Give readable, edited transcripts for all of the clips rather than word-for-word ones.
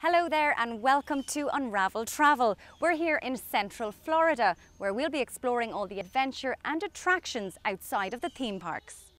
Hello there and welcome to Unravel Travel. We're here in Central Florida where we'll be exploring all the adventure and attractions outside of the theme parks.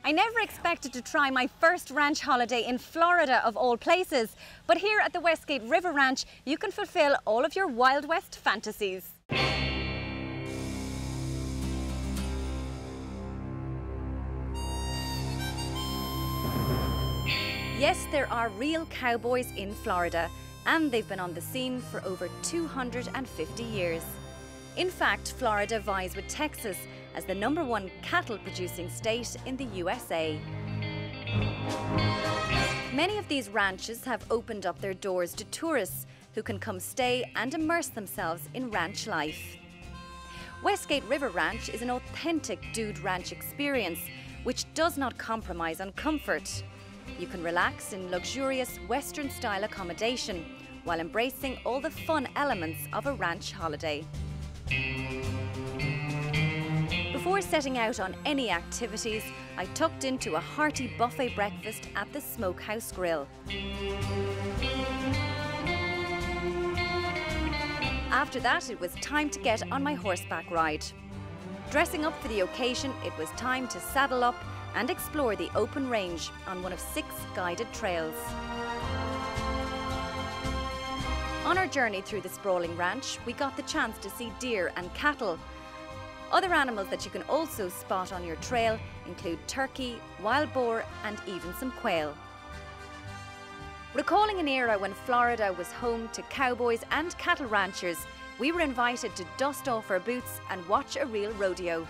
I never expected to try my first ranch holiday in Florida of all places, but here at the Westgate River Ranch, you can fulfill all of your Wild West fantasies. Yes, there are real cowboys in Florida, and they've been on the scene for over 250 years. In fact, Florida vies with Texas as the #1 cattle-producing state in the USA. Many of these ranches have opened up their doors to tourists who can come stay and immerse themselves in ranch life. Westgate River Ranch is an authentic dude ranch experience which does not compromise on comfort. You can relax in luxurious Western-style accommodation while embracing all the fun elements of a ranch holiday. Before setting out on any activities, I tucked into a hearty buffet breakfast at the Smokehouse Grill. After that, it was time to get on my horseback ride. Dressing up for the occasion, it was time to saddle up and explore the open range on one of 6 guided trails. On our journey through the sprawling ranch, we got the chance to see deer and cattle. Other animals that you can also spot on your trail include turkey, wild boar and even some quail. Recalling an era when Florida was home to cowboys and cattle ranchers, we were invited to dust off our boots and watch a real rodeo.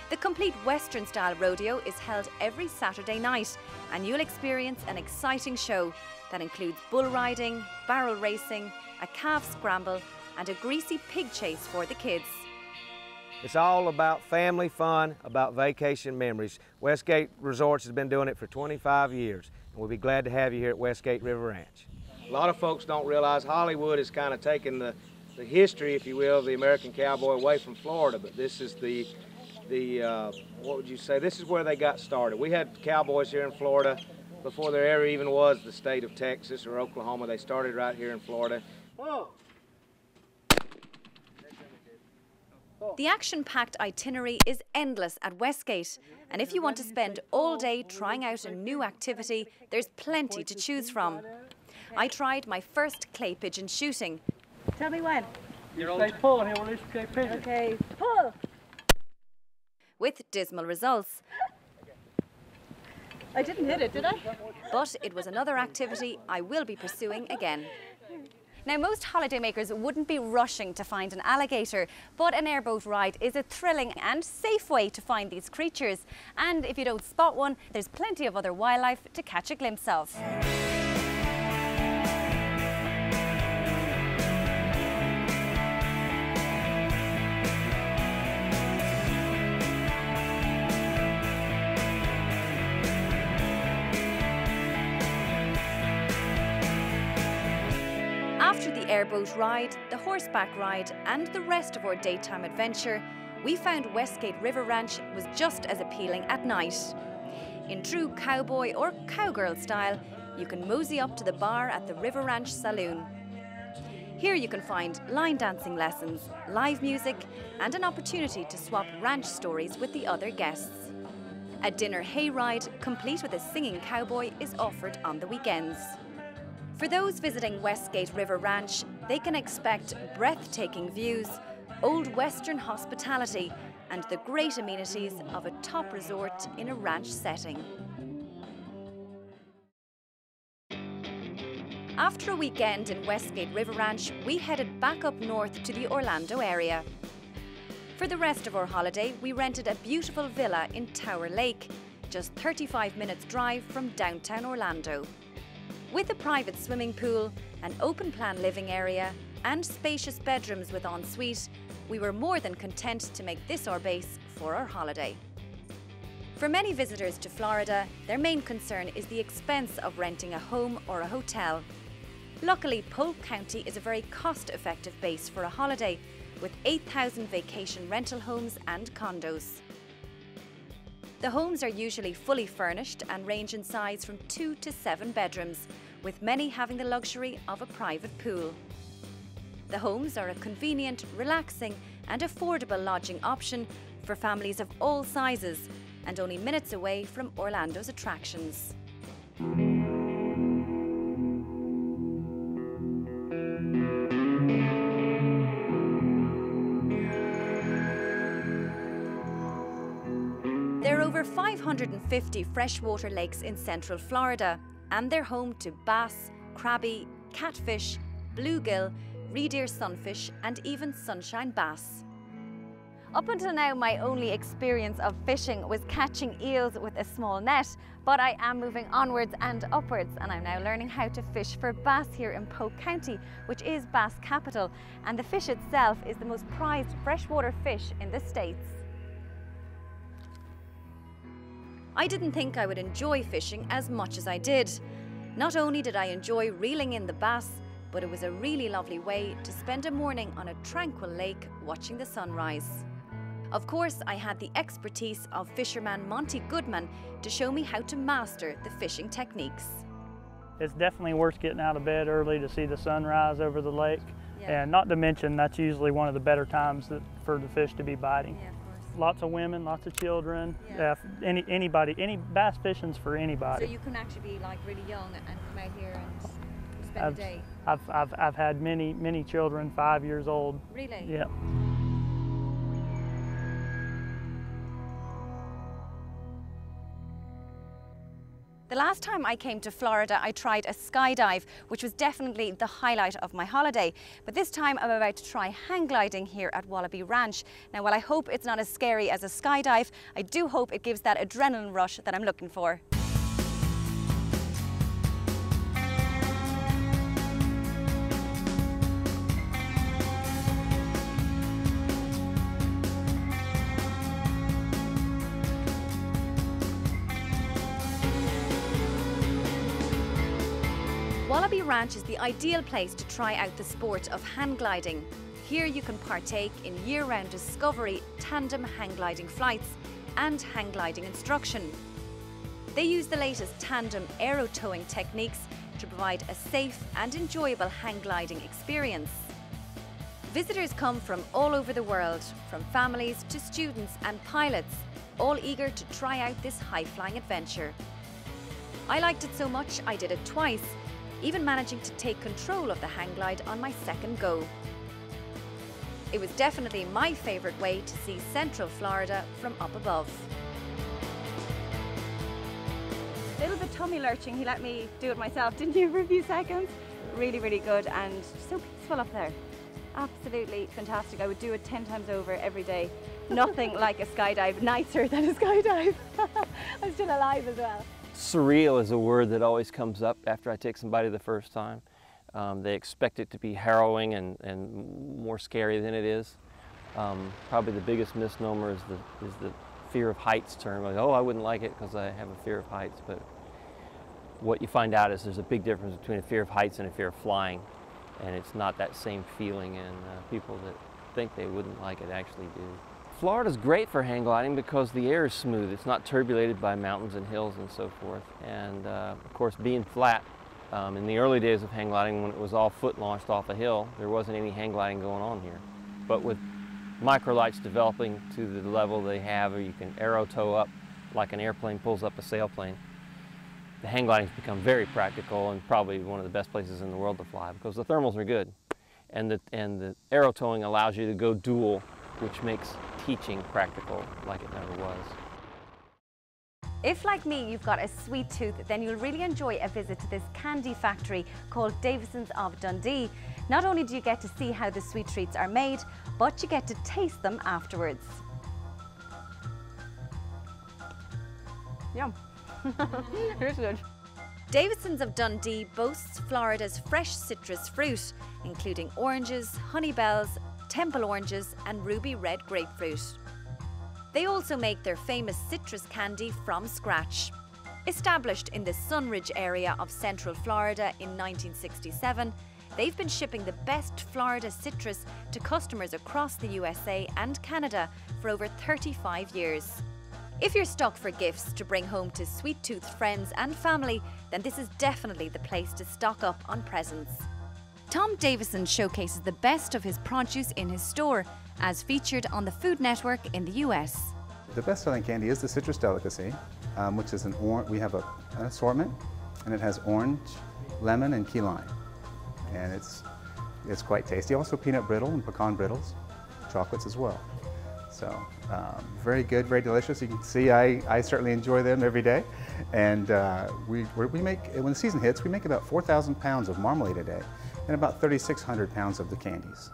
The complete Western-style rodeo is held every Saturday night, and you'll experience an exciting show that includes bull riding, barrel racing, a calf scramble and a greasy pig chase for the kids. It's all about family fun, about vacation memories. Westgate Resorts has been doing it for 25 years, and we'll be glad to have you here at Westgate River Ranch. A lot of folks don't realize Hollywood has kind of taken the history, if you will, of the American cowboy away from Florida, but this is the what would you say, this is where they got started. We had cowboys here in Florida before there ever even was the state of Texas or Oklahoma. They started right here in Florida. Whoa. The action-packed itinerary is endless at Westgate, and if you want to spend all day trying out a new activity, there's plenty to choose from. I tried my first clay pigeon shooting. Tell me when. You say pull, and he'll release the clay pigeon. Okay, pull! With dismal results. I didn't hit it, did I? But it was another activity I will be pursuing again. Now, most holidaymakers wouldn't be rushing to find an alligator, but an airboat ride is a thrilling and safe way to find these creatures. And if you don't spot one, there's plenty of other wildlife to catch a glimpse of. After the airboat ride, the horseback ride and the rest of our daytime adventure, we found Westgate River Ranch was just as appealing at night. In true cowboy or cowgirl style, you can mosey up to the bar at the River Ranch Saloon. Here you can find line dancing lessons, live music and an opportunity to swap ranch stories with the other guests. A dinner hayride, complete with a singing cowboy, is offered on the weekends. For those visiting Westgate River Ranch, they can expect breathtaking views, old Western hospitality, and the great amenities of a top resort in a ranch setting. After a weekend in Westgate River Ranch, we headed back up north to the Orlando area. For the rest of our holiday, we rented a beautiful villa in Tower Lake, just 35 minutes drive from downtown Orlando. With a private swimming pool, an open-plan living area, and spacious bedrooms with ensuite, we were more than content to make this our base for our holiday. For many visitors to Florida, their main concern is the expense of renting a home or a hotel. Luckily, Polk County is a very cost-effective base for a holiday, with 8,000 vacation rental homes and condos. The homes are usually fully furnished and range in size from 2 to 7 bedrooms, with many having the luxury of a private pool. The homes are a convenient, relaxing and affordable lodging option for families of all sizes, and only minutes away from Orlando's attractions. There are over 550 freshwater lakes in central Florida, and they're home to bass, crabby, catfish, bluegill, red ear sunfish and even sunshine bass. Up until now, my only experience of fishing was catching eels with a small net, but I am moving onwards and upwards, and I'm now learning how to fish for bass here in Polk County, which is bass capital, and the fish itself is the most prized freshwater fish in the States. I didn't think I would enjoy fishing as much as I did. Not only did I enjoy reeling in the bass, but it was a really lovely way to spend a morning on a tranquil lake watching the sunrise. Of course, I had the expertise of fisherman Monty Goodman to show me how to master the fishing techniques. It's definitely worth getting out of bed early to see the sunrise over the lake. Yeah. And not to mention, that's usually one of the better times for the fish to be biting. Yeah, of course. Lots of women, lots of children. Yeah. Anybody, any bass fishing's for anybody. So you can actually be like really young and come out here and spend a day? I've had many children 5 years old. Really? Yeah. The last time I came to Florida, I tried a skydive, which was definitely the highlight of my holiday. But this time I'm about to try hang gliding here at Wallaby Ranch. Now, while I hope it's not as scary as a skydive, I do hope it gives that adrenaline rush that I'm looking for. Wallaby Ranch is the ideal place to try out the sport of hang gliding. Here you can partake in year-round discovery, tandem hang gliding flights and hang gliding instruction. They use the latest tandem aero towing techniques to provide a safe and enjoyable hang gliding experience. Visitors come from all over the world, from families to students and pilots, all eager to try out this high-flying adventure. I liked it so much I did it twice, even managing to take control of the hang glide on my second go. It was definitely my favourite way to see Central Florida from up above. A little bit tummy lurching, he let me do it myself, didn't you, for a few seconds? Really, really good and so peaceful up there. Absolutely fantastic. I would do it 10 times over every day. Nothing like a skydive, nicer than a skydive. I'm still alive as well. Surreal is a word that always comes up after I take somebody the first time. They expect it to be harrowing and more scary than it is. Probably the biggest misnomer is the fear of heights term. Like, oh, I wouldn't like it because I have a fear of heights. But what you find out is there's a big difference between a fear of heights and a fear of flying. And it's not that same feeling, and people that think they wouldn't like it actually do. Florida's great for hang gliding because the air is smooth. It's not turbulated by mountains and hills and so forth. And of course, being flat, in the early days of hang gliding, when it was all foot launched off a hill, there wasn't any hang gliding going on here. But with microlights developing to the level they have, or you can aero tow up like an airplane pulls up a sailplane, the hang gliding's become very practical and probably one of the best places in the world to fly because the thermals are good. And the aero towing allows you to go dual, which makes teaching practical like it never was. If, like me, you've got a sweet tooth, then you'll really enjoy a visit to this candy factory called Davison's of Dundee. Not only do you get to see how the sweet treats are made, but you get to taste them afterwards. Yum. Here's good. Davidson's of Dundee boasts Florida's fresh citrus fruit, including oranges, honeybells, temple oranges and ruby red grapefruit. They also make their famous citrus candy from scratch. Established in the Sunridge area of Central Florida in 1967, they've been shipping the best Florida citrus to customers across the USA and Canada for over 35 years. If you're stuck for gifts to bring home to sweet-toothed friends and family, then this is definitely the place to stock up on presents. Tom Davison showcases the best of his produce in his store, as featured on the Food Network in the US. The best-selling candy is the citrus delicacy, which is we have an assortment, and it has orange, lemon, and key lime, and it's quite tasty. Also peanut brittle and pecan brittles, chocolates as well. So very good, very delicious. You can see I certainly enjoy them every day, and we make, when the season hits, we make about 4,000 pounds of marmalade a day, and about 3,600 pounds of the candies.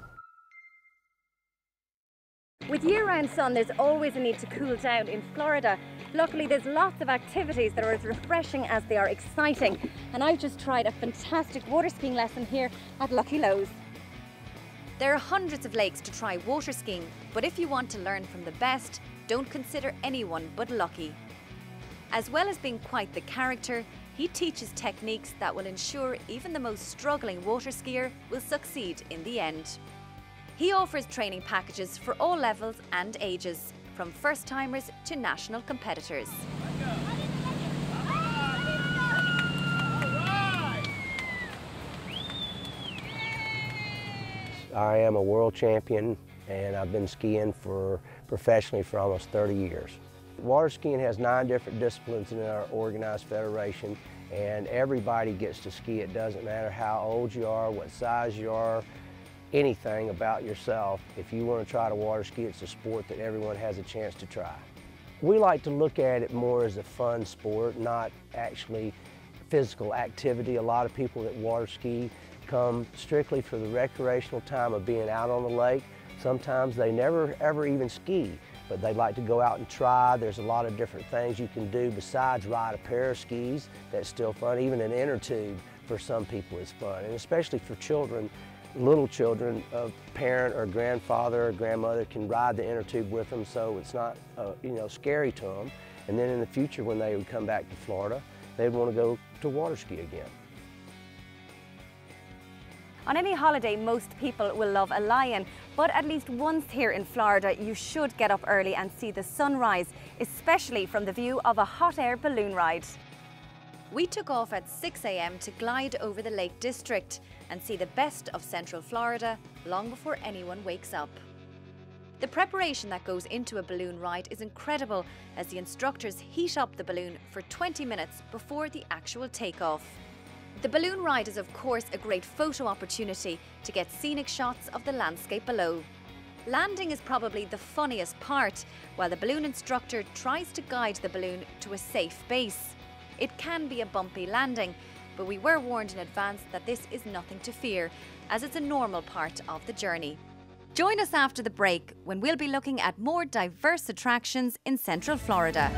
With year-round sun, there's always a need to cool down in Florida. Luckily, there's lots of activities that are as refreshing as they are exciting. And I've just tried a fantastic water skiing lesson here at Lucky Lowe's. There are hundreds of lakes to try water skiing, but if you want to learn from the best, don't consider anyone but Lucky. As well as being quite the character, he teaches techniques that will ensure even the most struggling water skier will succeed in the end. He offers training packages for all levels and ages, from first-timers to national competitors. I am a world champion, and I've been skiing professionally for almost 30 years. Water skiing has 9 different disciplines in our organized federation, and everybody gets to ski. It doesn't matter how old you are, what size you are, anything about yourself. If you want to try to water ski, it's a sport that everyone has a chance to try. We like to look at it more as a fun sport, not actually physical activity. A lot of people that water ski come strictly for the recreational time of being out on the lake. Sometimes they never ever even ski, but they like to go out and try. There's a lot of different things you can do besides ride a pair of skis. That's still fun. Even an inner tube for some people is fun, and especially for children. Little children, a parent or grandfather or grandmother can ride the inner tube with them, so it's not scary to them. And then in the future, when they would come back to Florida, they'd want to go to water ski again. On any holiday, most people will love a lion, but at least once here in Florida, you should get up early and see the sunrise, especially from the view of a hot air balloon ride. We took off at 6 a.m. to glide over the Lake District and see the best of Central Florida long before anyone wakes up. The preparation that goes into a balloon ride is incredible, as the instructors heat up the balloon for 20 minutes before the actual takeoff. The balloon ride is of course a great photo opportunity to get scenic shots of the landscape below. Landing is probably the funniest part, while the balloon instructor tries to guide the balloon to a safe base. It can be a bumpy landing, but we were warned in advance that this is nothing to fear, as it's a normal part of the journey. Join us after the break, when we'll be looking at more diverse attractions in Central Florida.